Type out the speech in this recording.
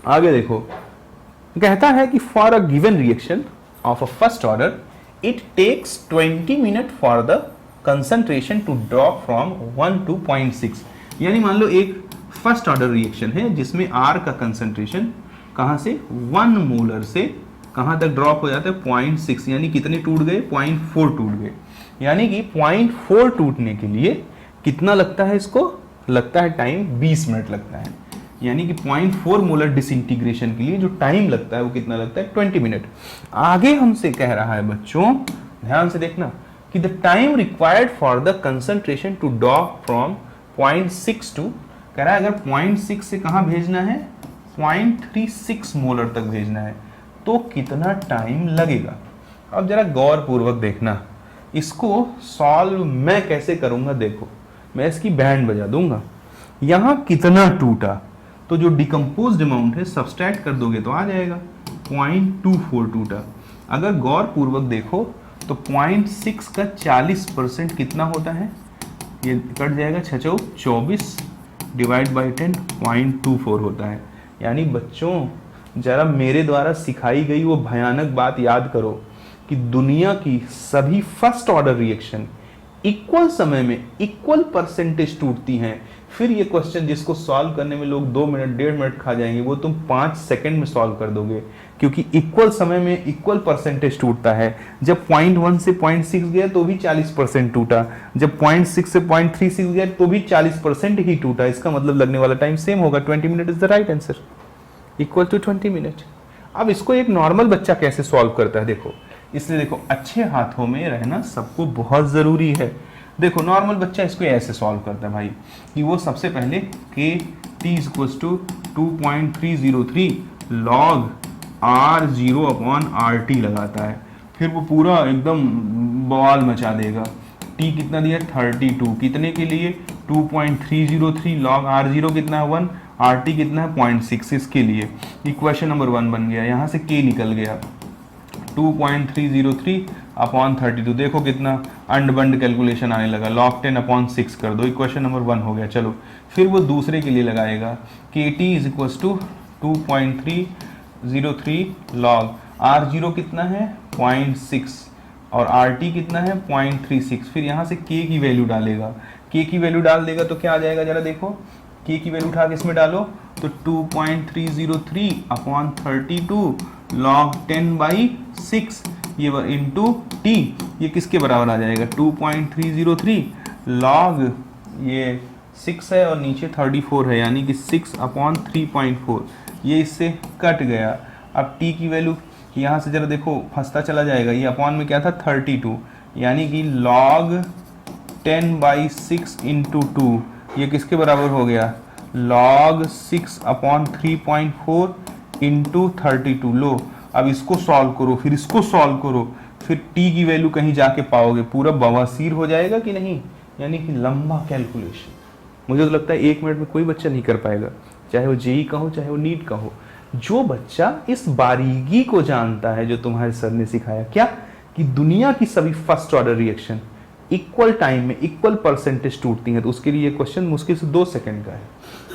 आगे देखो, कहता है कि for a given reaction of a first order it takes 20 minute for the concentration to drop from 1 to 0.6। यानी मान लो एक फर्स्ट ऑर्डर रिएक्शन है जिसमें R का कंसंट्रेशन कहाँ से 1 मोलर से कहाँ तक ड्रॉप हो जाता है 0.6, यानी कितने टूट गए 0.4 टूट गए। यानी कि 0.4 टूटने के लिए कितना लगता है, इसको लगता है टाइम 20 मिनट लगता है। यानी कि 0.4 मोलर डिसइंटीग्रेशन के लिए जो टाइम लगता है वो कितना लगता है 20 मिनट। आगे हमसे कह रहा है बच्चों, ध्यान से देखना, कि the time required for the concentration to drop from 0.6 to, कह रहा है अगर 0.6 से कहाँ भेजना है 0.36 मोलर तक भेजना है तो कितना टाइम लगेगा। अब जरा गौर पूर्वक देखना, इसको सॉल्व मैं कैसे करूंगा। देखो मैं इसकी बैंड बजा दूंगा, यहाँ कितना टूटा तो जो डिकम्पोज्ड अमाउंट है सब्सट्रैक्ट कर दोगे तो आ जाएगा 0.24 टूटा। अगर गौर पूर्वक देखो तो 0.6 का 40% कितना होता है, ये कट जाएगा 6 चौक 24 डिवाइड बाई 10 0.24 होता है। यानी बच्चों जरा मेरे द्वारा सिखाई गई वो भयानक बात याद करो कि दुनिया की सभी फर्स्ट ऑर्डर रिएक्शन इक्वल समय में इक्वल परसेंटेज टूटती हैं। फिर ये क्वेश्चन जिसको सॉल्व करने में लोग 2 मिनट 1.5 मिनट खा जाएंगे वो तुम 5 सेकंड में सॉल्व कर दोगे, क्योंकि इक्वल समय में इक्वल परसेंटेज टूटता है। जब 0.1 से 0.6 गया तो भी 40% टूटा, जब 0.6 से 0.36 गया तो भी 40% ही टूटा। इसका मतलब लगने वाला टाइम सेम होगा। 20 minute is the right answer, equal to 20 minute. अब इसको एक नॉर्मल बच्चा कैसे सॉल्व करता है देखो, इसलिए देखो अच्छे हाथों में रहना सबको बहुत जरूरी है। देखो नॉर्मल बच्चा इसको ऐसे सॉल्व करता है भाई कि वो सबसे पहले K T equals to 2.303 log R0 upon RT लगाता है, फिर वो पूरा एकदम बवाल मचा देगा। टी कितना दिया 32, कितने के लिए 2.303 लॉग R0 कितना है 1, RT कितना है 0.6, इसके लिए इक्वेशन नंबर 1 बन गया। यहाँ से K निकल गया 2.303 अपॉन 32, देखो कितना अंड बंड कैलकुलेशन आने लगा, log 10 अपॉन 6 कर दो, इक्वेशन नंबर 1 हो गया। चलो फिर वो दूसरे के लिए लगाएगा KT is equals to 2.303 log R0 कितना है 0.6 और RT कितना है 0.36। फिर यहाँ से K की वैल्यू डालेगा, K की वैल्यू डाल देगा तो क्या आ जाएगा जरा देखो, K की वैल्यू उठा के इसमें डालो तो 2.303 अपॉन 32 log 10/6 ये इंटू टी, ये किसके बराबर आ जाएगा 2.303 log ये 6 है और नीचे 34 है, यानी कि 6 अपॉन 3.4, ये इससे कट गया। अब टी की वैल्यू यहाँ से जरा देखो फंसता चला जाएगा, ये अपॉन में क्या था 32, यानी कि log 10/6 इंटू 2 ये किसके बराबर हो गया log 6 अपॉन 3.4 इंटू 32। लो अब इसको सॉल्व करो, फिर इसको सॉल्व करो, फिर t की वैल्यू कहीं जाके पाओगे, पूरा बवासीर हो जाएगा कि नहीं, यानी कि लंबा कैलकुलेशन। मुझे तो लगता है 1 मिनट में कोई बच्चा नहीं कर पाएगा, चाहे वो जेई का हो चाहे वो नीट का हो। जो बच्चा इस बारीकी को जानता है जो तुम्हारे सर ने सिखाया, क्या कि दुनिया की सभी first order reaction equal time में इक्वल परसेंटेज टूटती हैं, तो उसके लिए क्वेश्चन मुश्किल से 2 सेकंड का है।